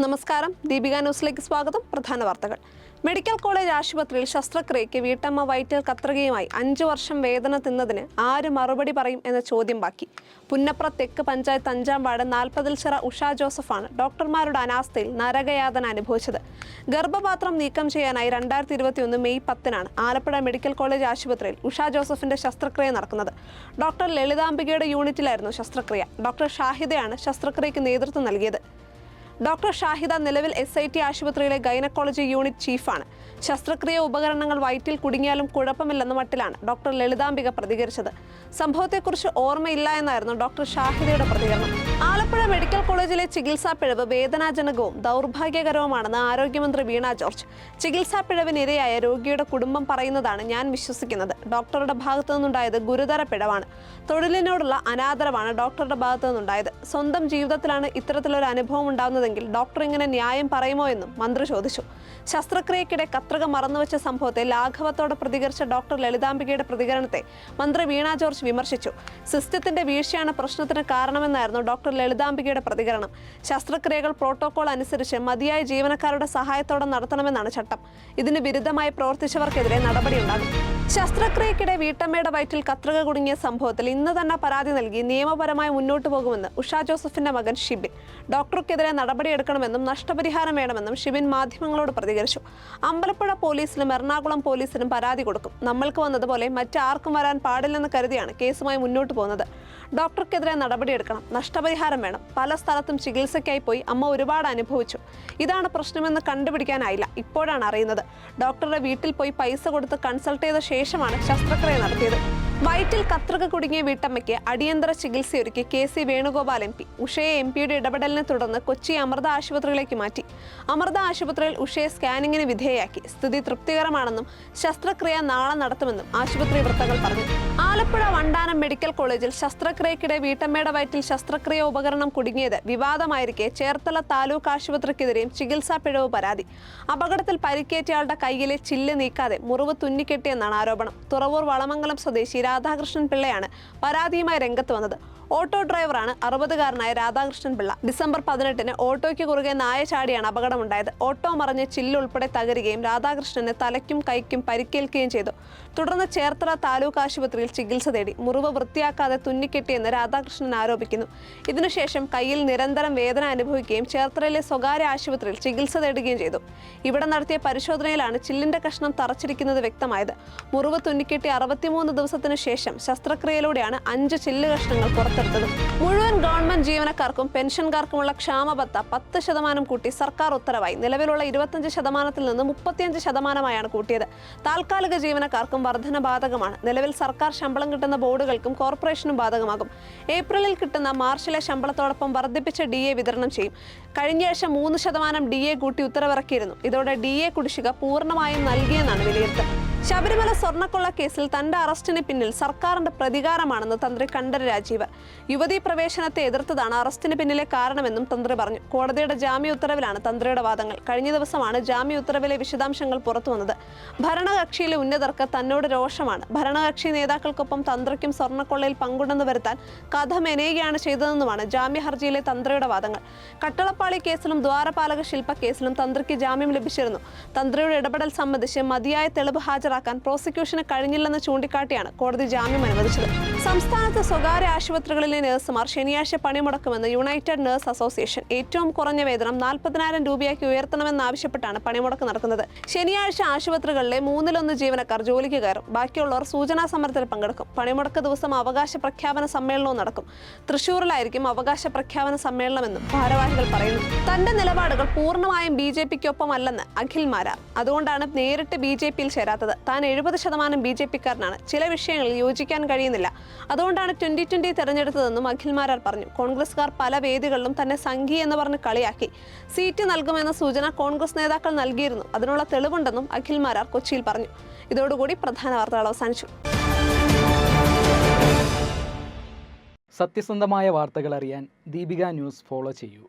നമസ്കാരം, ദീപിക ന്യൂസിലേക്ക് സ്വാഗതം. പ്രധാന വാർത്തകൾ. മെഡിക്കൽ കോളേജ് ആശുപത്രിയിൽ ശസ്ത്രക്രിയയ്ക്ക് വീട്ടമ്മ വയറ്റിൽ കത്രികയുമായി 5 വർഷം വേദന തിന്നതിന് ആര് മറുപടി പറയും എന്ന ചോദ്യം ബാക്കി. പുന്നപ്ര തെക്ക് പഞ്ചായത്ത് 5-ാം വാർഡ് 40-ൽ ചിറ ഉഷ ജോസഫാണ് ഡോക്ടർമാരുടെ അനാസ്ഥയിൽ നരകയാതന അനുഭവിച്ചത്. ഗർഭപാത്രം നീക്കം ചെയ്യാനായി 2021 മെയ് 10-നാണ് ആലപ്പുഴ മെഡിക്കൽ കോളേജ് ആശുപത്രിയിൽ ഉഷ ജോസഫിന്റെ ശസ്ത്രക്രിയ നടക്കുന്നത്. ഡോക്ടർ ലളിതാംബികയുടെ യൂണിറ്റിലായിരുന്നു ശസ്ത്രക്രിയ. ഡോക്ടർ ഷാഹിദയാണ് ശസ്ത്രക്രിയയ്ക്ക് നേതൃത്വം നൽകിയത്. ഡോക്ടർ ഷാഹിദ നിലവിൽ SIT ആശുപത്രിയിലെ ഗൈനക്കോളജി യൂണിറ്റ് ചീഫാണ്. ശസ്ത്രക്രിയ ഉപകരണങ്ങൾ വയറ്റിൽ കുടുങ്ങിയാലും കുഴപ്പമില്ലെന്ന മട്ടിലാണ് ഡോക്ടർ ലളിതാംബിക പ്രതികരിച്ചത്. സംഭവത്തെക്കുറിച്ച് ഓർമ്മയില്ല എന്നായിരുന്നു ഡോക്ടർ ഷാഹിദയുടെ പ്രതികരണം. ആലപ്പുഴ മെഡിക്കൽ കോളേജിലെ ചികിത്സാ പിഴവ് വേദനാജനകവും ദൗർഭാഗ്യകരവുമാണെന്ന് ആരോഗ്യമന്ത്രി വീണ ജോർജ്. ചികിത്സാ പിഴവിനിരയായ രോഗിയുടെ കുടുംബം പറയുന്നതാണ് ഞാൻ വിശ്വസിക്കുന്നത്. ഡോക്ടറുടെ ഭാഗത്തു നിന്നുണ്ടായത് ഗുരുതര പിഴവാണ്. തൊഴിലിനോടുള്ള അനാദരവാണ് ഡോക്ടറുടെ ഭാഗത്തു നിന്നുണ്ടായത്. സ്വന്തം ജീവിതത്തിലാണ് ഇത്തരത്തിലൊരു അനുഭവം ഉണ്ടാകുന്നത് ഡോക്ടർ ഇങ്ങനെ ന്യായം പറയുമോ എന്നും മന്ത്രി ചോദിച്ചു. ശസ്ത്രക്രിയക്കിടെ കത്രിക മറന്നുവെച്ച സംഭവത്തെ ലാഘവത്തോടെ പ്രതികരിച്ച ഡോക്ടർ ലളിതാംബികയുടെ പ്രതികരണത്തെ മന്ത്രി വീണ ജോർജ് വിമർശിച്ചു. സിസ്റ്റത്തിന്റെ വീഴ്ചയാണ് പ്രശ്നത്തിന് കാരണമെന്നായിരുന്നു ഡോക്ടർ ലളിതാംബികയുടെ പ്രതികരണം. ശസ്ത്രക്രിയകൾ പ്രോട്ടോകോൾ അനുസരിച്ച് മതിയായ ജീവനക്കാരുടെ സഹായത്തോടെ നടത്തണമെന്നാണ് ചട്ടം. ഇതിന് വിരുദ്ധമായി പ്രവർത്തിച്ചവർക്കെതിരെ നടപടിയുണ്ടാകും. ശസ്ത്രക്രിയക്കിടെ വീട്ടമ്മയുടെ വയറ്റിൽ കത്രിക കുടുങ്ങിയ സംഭവത്തിൽ ഇന്ന് തന്നെ പരാതി നൽകി നിയമപരമായി മുന്നോട്ടു പോകുമെന്ന് ഉഷ ജോസഫിന്റെ മകൻ ഷിബിൻ. ഡോക്ടർക്കെതിരെ നടപടിയെടുക്കണമെന്നും നഷ്ടപരിഹാരം വേണമെന്നും ഷിബിൻ മാധ്യമങ്ങളോട് പ്രതികരിച്ചു. അമ്പലപ്പുഴ പോലീസിലും എറണാകുളം പോലീസിലും പരാതി കൊടുക്കും. നമ്മൾക്ക് വന്നതുപോലെ മറ്റാർക്കും വരാൻ പാടില്ലെന്ന് കരുതിയാണ് കേസുമായി മുന്നോട്ട് പോകുന്നത്. ഡോക്ടർക്കെതിരെ നടപടിയെടുക്കണം, നഷ്ടപരിഹാരം വേണം. പല സ്ഥലത്തും ചികിത്സയ്ക്കായി പോയി അമ്മ ഒരുപാട് അനുഭവിച്ചു. ഇതാണ് പ്രശ്നമെന്ന് കണ്ടുപിടിക്കാനായില്ല. ഇപ്പോഴാണ് അറിയുന്നത്. ഡോക്ടറുടെ വീട്ടിൽ പോയി പൈസ കൊടുത്ത് കൺസൾട്ട് ചെയ്ത ശേഷമാണ് ശസ്ത്രക്രിയ നടത്തിയത്. വയറ്റിൽ കത്രിക കുടുങ്ങിയ വീട്ടമ്മയ്ക്ക് അടിയന്തര ചികിത്സയൊരുക്കി KC വേണുഗോപാൽ MP. ഉഷയെ MPയുടെ ഇടപെടലിനെ തുടർന്ന് കൊച്ചി അമൃത ആശുപത്രിയിലേക്ക് മാറ്റി. അമൃത ആശുപത്രിയിൽ ഉഷയെ സ്കാനിങ്ങിന് വിധേയയാക്കി. സ്ഥിതി തൃപ്തികരമാണെന്നും ശസ്ത്രക്രിയ നാളെ നടത്തുമെന്നും ആശുപത്രി വൃത്തങ്ങൾ പറഞ്ഞു. ആലപ്പുഴ വണ്ടാനം മെഡിക്കൽ കോളേജിൽ ശസ്ത്രക്രിയക്കിടെ വീട്ടമ്മയുടെ വയറ്റിൽ ശസ്ത്രക്രിയ ഉപകരണം കുടുങ്ങിയത് വിവാദമായിരിക്കെ ചേർത്തല താലൂക്ക് ആശുപത്രിക്കെതിരെയും ചികിത്സാ പിഴവ് പരാതി. അപകടത്തിൽ പരിക്കേറ്റയാളുടെ കൈയിലെ ചില്ല് നീക്കാതെ മുറിവ് തുന്നിക്കെട്ടിയെന്നാണ് ആരോപണം. തുറവൂർ വളമംഗലം സ്വദേശി രാധാകൃഷ്ണൻ പിള്ളയാണ് പരാതിയുമായി രംഗത്ത് വന്നത്. ഓട്ടോ ഡ്രൈവറാണ് 60-കാരനായ രാധാകൃഷ്ണൻ പിള്ള. ഡിസംബർ 18-ന് ഓട്ടോയ്ക്ക് കുറുകെ നായ ചാടിയാണ് അപകടമുണ്ടായത്. ഓട്ടോ മറിഞ്ഞ് ചില്ലുൾപ്പെടെ തകരുകയും രാധാകൃഷ്ണന് തലയ്ക്കും കൈക്കും പരിക്കേൽക്കുകയും ചെയ്തു. തുടർന്ന് ചേർത്തല താലൂക്ക് ആശുപത്രിയിൽ ചികിത്സ തേടി. മുറിവ് വൃത്തിയാക്കാതെ തുന്നിക്കെട്ടിയെന്ന് രാധാകൃഷ്ണൻ ആരോപിക്കുന്നു. ഇതിനുശേഷം കയ്യിൽ നിരന്തരം വേദന അനുഭവിക്കുകയും ചേർത്തലയിലെ സ്വകാര്യ ആശുപത്രിയിൽ ചികിത്സ തേടുകയും ചെയ്തു. ഇവിടെ നടത്തിയ പരിശോധനയിലാണ് ചില്ലിന്റെ കഷ്ണം തറച്ചിരിക്കുന്നത് വ്യക്തമായത്. മുറിവ് തുന്നിക്കെട്ടി 63 ദിവസത്തിനു ശേഷം ശസ്ത്രക്രിയയിലൂടെയാണ് 5 ചില്ല് കഷ്ണങ്ങൾ പുറത്തെടുത്തത്. മുഴുവൻ ഗവൺമെന്റ് ജീവനക്കാർക്കും പെൻഷൻകാർക്കുമുള്ള ക്ഷാമബത്ത 10% കൂട്ടി സർക്കാർ ഉത്തരവായി. നിലവിലുള്ള 25%-ൽ നിന്ന് 35%-ആയാണ് കൂട്ടിയത്. താൽക്കാലിക ജീവനക്കാർക്കും വർധന ബാധകമാണ്. നിലവിൽ സർക്കാർ ശമ്പളം കിട്ടുന്ന ബോർഡുകൾക്കും കോർപ്പറേഷനും ബാധകമാകും. ഏപ്രിലിൽ കിട്ടുന്ന മാർച്ചിലെ ശമ്പളത്തോടൊപ്പം വർദ്ധിപ്പിച്ച DA വിതരണം ചെയ്യും. കഴിഞ്ഞയാഴ്ച 3% DA കൂട്ടി ഉത്തരവിറക്കിയിരുന്നു. ഇതോടെ DA കുടിശ്ശിക പൂർണ്ണമായും നൽകിയെന്നാണ് വിലയിരുത്തൽ. ശബരിമല സ്വർണ്ണക്കൊള്ള കേസിൽ തന്റെ അറസ്റ്റിന് പിന്നിൽ സർക്കാരിന്റെ പ്രതികാരമാണെന്ന് തന്ത്രി കണ്ഠര് രാജീവ്. യുവതീ പ്രവേശനത്തെ എതിർത്തതാണ് അറസ്റ്റിന് പിന്നിലെ കാരണമെന്നും തന്ത്രി പറഞ്ഞു. കോടതിയുടെ ജാമ്യ ഉത്തരവിലാണ് തന്ത്രിയുടെ വാദങ്ങൾ. കഴിഞ്ഞ ദിവസമാണ് ജാമ്യ ഉത്തരവിലെ വിശദാംശങ്ങൾ പുറത്തുവന്നത്. ഭരണകക്ഷിയിലെ ഉന്നതർക്ക് തന്നോട് രോഷമാണ്. ഭരണകക്ഷി നേതാക്കൾക്കൊപ്പം തന്ത്രിക്കും സ്വർണ്ണക്കൊള്ളയിൽ പങ്കുണ്ടെന്ന് വരുത്താൻ കഥ മെനയുകയാണ് ചെയ്തതെന്നുമാണ് ജാമ്യ ഹർജിയിലെ തന്ത്രിയുടെ വാദങ്ങൾ. കട്ടളപ്പാളി കേസിലും ദ്വാരപാലക ശില്പ കേസിലും തന്ത്രിക്ക് ജാമ്യം ലഭിച്ചിരുന്നു. തന്ത്രിയുടെ ഇടപെടൽ സംബന്ധിച്ച് മതിയായ തെളിവ് ഹാജരാക്കാൻ പ്രോസിക്യൂഷന് കഴിഞ്ഞില്ലെന്ന് ചൂണ്ടിക്കാട്ടിയാണ് കോടതി ജാമ്യം അനുവദിച്ചത്. സംസ്ഥാനത്ത് സ്വകാര്യ ആശുപത്രികളിലെ നഴ്സുമാർ ശനിയാഴ്ച പണിമുടക്കുമെന്ന് യുണൈറ്റഡ് നഴ്സ് അസോസിയേഷൻ. ഏറ്റവും കുറഞ്ഞ വേതനം 40,000 രൂപയാക്കി ഉയർത്തണമെന്നാവശ്യപ്പെട്ടാണ് പണിമുടക്ക് നടക്കുന്നത്. ശനിയാഴ്ച ആശുപത്രികളിലെ 1/3 ജീവനക്കാർ ജോലിക്ക് കയറും. ബാക്കിയുള്ളവർ സൂചനാ സമരത്തിൽ പങ്കെടുക്കും. പണിമുടക്ക് ദിവസം അവകാശ പ്രഖ്യാപന സമ്മേളനവും നടക്കും. തൃശൂരിലായിരിക്കും അവകാശ പ്രഖ്യാപന സമ്മേളനമെന്നും ഭാരവാഹികൾ പറയുന്നു. തന്റെ നിലപാടുകൾ പൂർണ്ണമായും BJP-ക്കൊപ്പമല്ലെന്ന് അഖിൽ മാരാർ. അതുകൊണ്ടാണ് നേരിട്ട് BJP-യിൽ ചേരാത്തത്. താൻ 70% BJP-ക്കാരനാണ്. ചില വിഷയങ്ങളിൽ യോജിക്കാൻ കഴിയുന്നില്ല. അതുകൊണ്ടാണ് 2020 തെരഞ്ഞെടുത്തതെന്നും അഖിൽ മാരാർ പറഞ്ഞു. കോൺഗ്രസ്സുകാർ പല വേദികളിലും തന്നെ സംഘി എന്ന് പറഞ്ഞ് കളിയാക്കി. സീറ്റ് നൽകുമെന്ന സൂചന കോൺഗ്രസ് നേതാക്കൾ നൽകിയിരുന്നു. അതിനുള്ള തെളിവുണ്ടെന്നും അഖിൽ മാരാർ കൊച്ചിയിൽ പറഞ്ഞു. ഇതോടുകൂടി പ്രധാന വാർത്തകൾ അവസാനിച്ചു. സത്യസന്ധമായ വാർത്തകൾ അറിയാൻ ദീപിക ന്യൂസ് ഫോളോ ചെയ്യൂ.